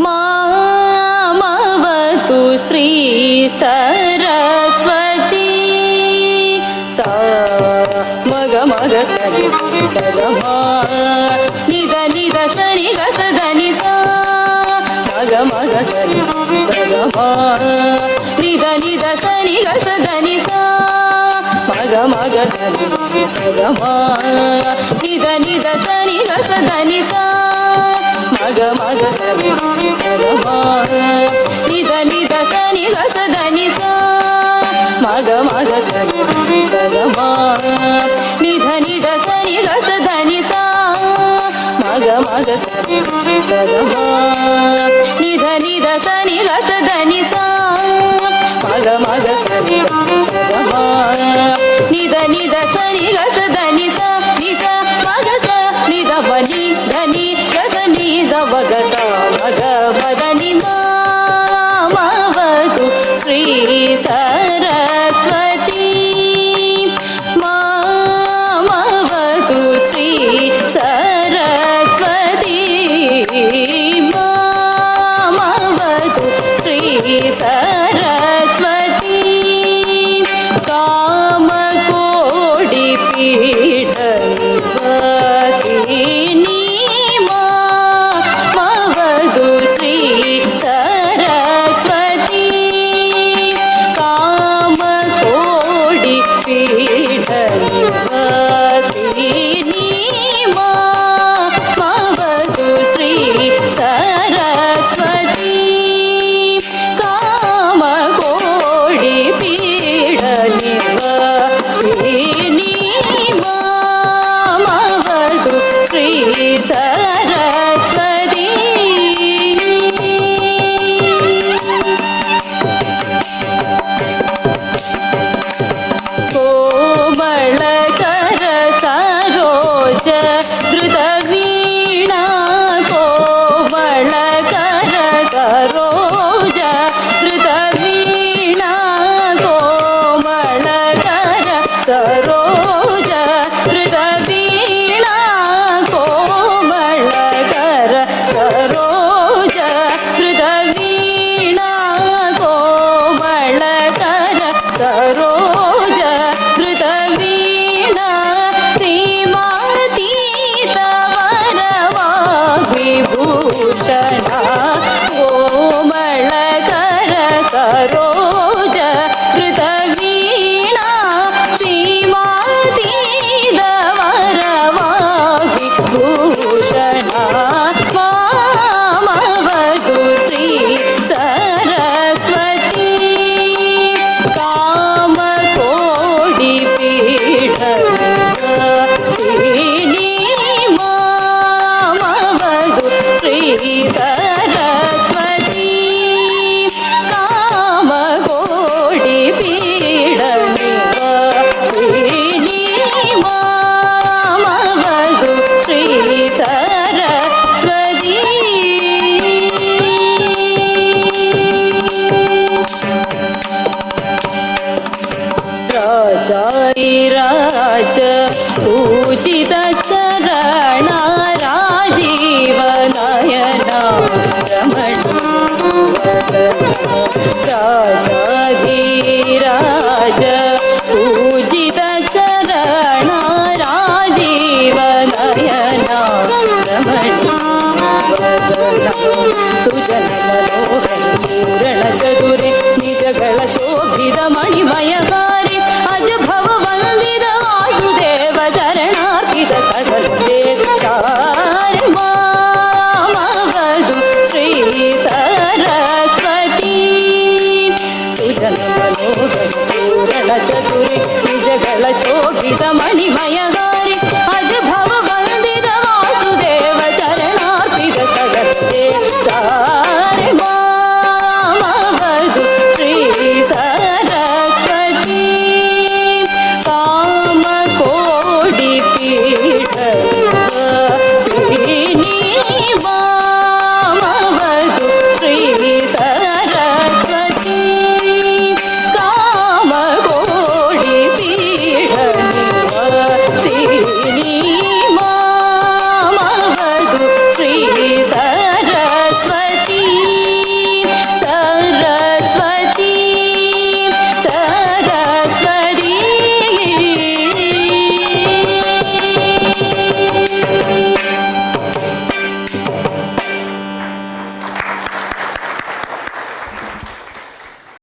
मामवतु श्री सरस्वती सा मग मग सरि सगमा निद निद सरि गस धनि सा मग मग सरि सगमा निद निद सरि गस धनि सा मग मग सरि सगमा निद निद सरि गस धनि सा मग मग सरि सगमा निद निद सरि गस धनि सा मग मग सरि सगमा निध निध सरि गस धनि सा मग मग सरि सगमा निध निध सरि गस धनि सा मग मग सरि सगमा निध निध सरि गस धनि सा नि सा मग स निध बनि धनि गस नि द वग सा मग बदनि मामवतु श्री सरस्वती मामवतु श्री सरस्वती मामवतु श्री सरस्वती कामकोटि पीठ निवासिनी मामवतु श्री सरस्वती कामकोटि पीठ निवासिनी मामवतु श्री सरस्वती कामकोटि पीठ निवासिनी मामवतु श्री सरस्वती कोमलकर सरोज धृत वीणा कोमलकर सरोज धृत वीणा कोमलकर सरोज धृत वीणा कोमलकर सरोज धृत वीणा कोमलकर सरोज धृत वीणा सीमातीत वरवाग्विभूषण कोमलकर सरोज धृत वीणा सीमातीत वरवाग्विभूषण मामवतु श्री सरस्वती कामकोटि पीठ निवासिनी मामवतु श्री सरस्वती कामकोटि पीठ निवासिनी मामवतु श्री सरस्वती राजाधिराज पूजित चरण राजीव नयन रमण राजाधिराज पूजित चरण राजीव नयन रमण सुजन मनोहर पूर्ण चतुरे निजಗಳ